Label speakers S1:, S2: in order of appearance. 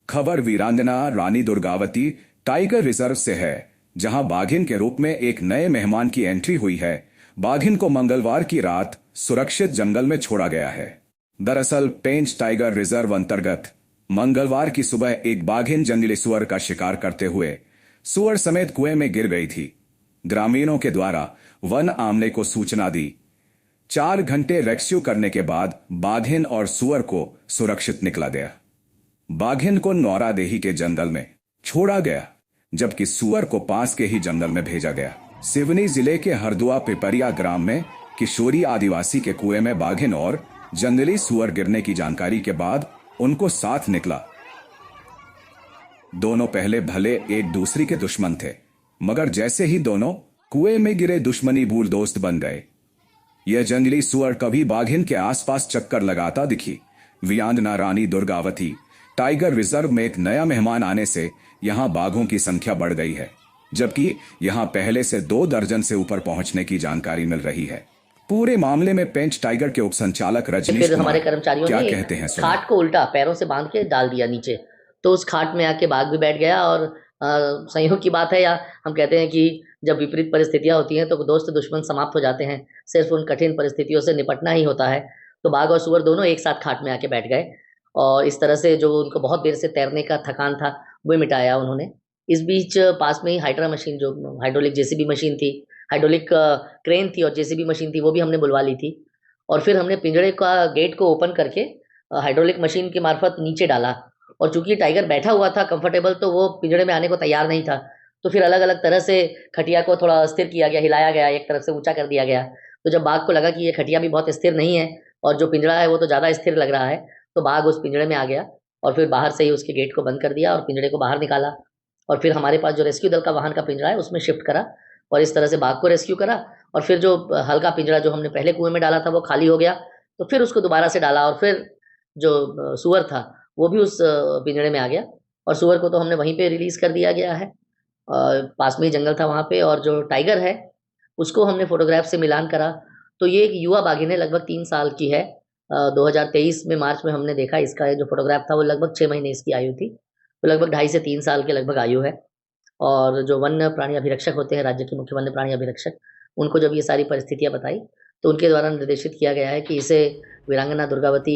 S1: खबर वीरांगना Rani Durgavati tiger reserve से है, जहां बाघिन के रूप में एक नए मेहमान की एंट्री हुई है। बाघिन को मंगलवार की रात सुरक्षित जंगल में छोड़ा गया है। दरअसल पेंच टाइगर रिजर्व अंतर्गत मंगलवार की सुबह एक बाघिन जंगली सुअर का शिकार करते हुए सुअर समेत कुएं में गिर गई थी। ग्रामीणों के द्वारा वन आमले को सूचना दी। 4 घंटे रेस्क्यू करने के बाद बाघिन और सुअर को सुरक्षित निकला गया। बाघिन को नौरादेही के जंगल में छोड़ा गया, जबकि सुअर को पास के ही जंगल में भेजा गया। सिवनी जिले के हरदुआ पिपरिया ग्राम में किशोरी आदिवासी के कुएं में बाघिन और जंगली सुअर गिरने की जानकारी के बाद उनको साथ निकला। दोनों पहले भले एक दूसरे के दुश्मन थे, मगर जैसे ही दोनों कुएं में गिरे दुश्मनी भूल दोस्त बन गए। यह जंगली सुअर कभी बाघिन के आसपास चक्कर लगाता दिखी। वीरांगना रानी दुर्गावती टाइगर रिजर्व में एक नया मेहमान आने से यहां बाघों की संख्या बढ़ गई है, जबकि यहां पहले से 2 दर्जन से ऊपर पहुंचने की जानकारी मिल रही है। पूरे मामले में पेंच टाइगर के उपसंचालक रजनीश
S2: हमारे कर्मचारियों
S1: क्या
S2: ने
S1: कहते हैं?
S2: खाट को उल्टा पैरों से बांध के डाल दिया नीचे, तो उस खाट में आके बाघ भी बैठ गया। और संयोग की बात है, या हम कहते हैं कि जब विपरीत परिस्थितियां होती हैं तो दोस्त दुश्मन समाप्त हो जाते हैं। सिर्फ उन कठिन परिस्थितियों से निपटना ही होता है। तो बाघ और सुअर दोनों एक साथ खाट में आके बैठ गए और इस तरह से जो उनको बहुत देर से तैरने का थकान था वो मिटाया उन्होंने। इस बीच पास में ही हाइड्रा मशीन, जो हाइड्रोलिक जेसीबी मशीन थी, हाइड्रोलिक क्रेन थी और जेसीबी मशीन थी, वो भी हमने बुलवा ली थी। और फिर हमने पिंजड़े का गेट को ओपन करके हाइड्रोलिक मशीन के मार्फत नीचे डाला। और चूंकि टाइगर बैठा हुआ था कंफर्टेबल, तो वो पिंजड़े में आने को तैयार नहीं था। तो फिर अलग अलग तरह से खटिया को थोड़ा स्थिर किया गया, हिलाया गया, एक तरफ से ऊंचा कर दिया गया। तो जब बाघ को लगा कि ये खटिया भी बहुत स्थिर नहीं है और जो पिंजड़ा है वो तो ज़्यादा स्थिर लग रहा है, तो बाघ उस पिंजड़े में आ गया और फिर बाहर से ही उसके गेट को बंद कर दिया और पिंजड़े को बाहर निकाला। और फिर हमारे पास जो रेस्क्यू दल का वाहन का पिंजरा है उसमें शिफ्ट करा और इस तरह से बाघ को रेस्क्यू करा। और फिर जो हल्का पिंजरा जो हमने पहले कुएं में डाला था वो खाली हो गया, तो फिर उसको दोबारा से डाला और फिर जो सुअर था वो भी उस पिंजरे में आ गया। और सुअर को तो हमने वहीं पे रिलीज कर दिया गया है, पास में ही जंगल था वहाँ पे। और जो टाइगर है उसको हमने फोटोग्राफ से मिलान करा, तो ये एक युवा बाघिन है, लगभग 3 साल की है। 2023 में मार्च में हमने देखा, इसका जो फोटोग्राफ था वो लगभग 6 महीने इसकी आयु थी, तो लगभग 2.5 से 3 साल के लगभग आयु है। और जो वन्य प्राणी अभिरक्षक होते हैं, राज्य के मुख्य वन्य प्राणी अभिरक्षक, उनको जब ये सारी परिस्थितियाँ बताई तो उनके द्वारा निर्देशित किया गया है कि इसे वीरांगना दुर्गावती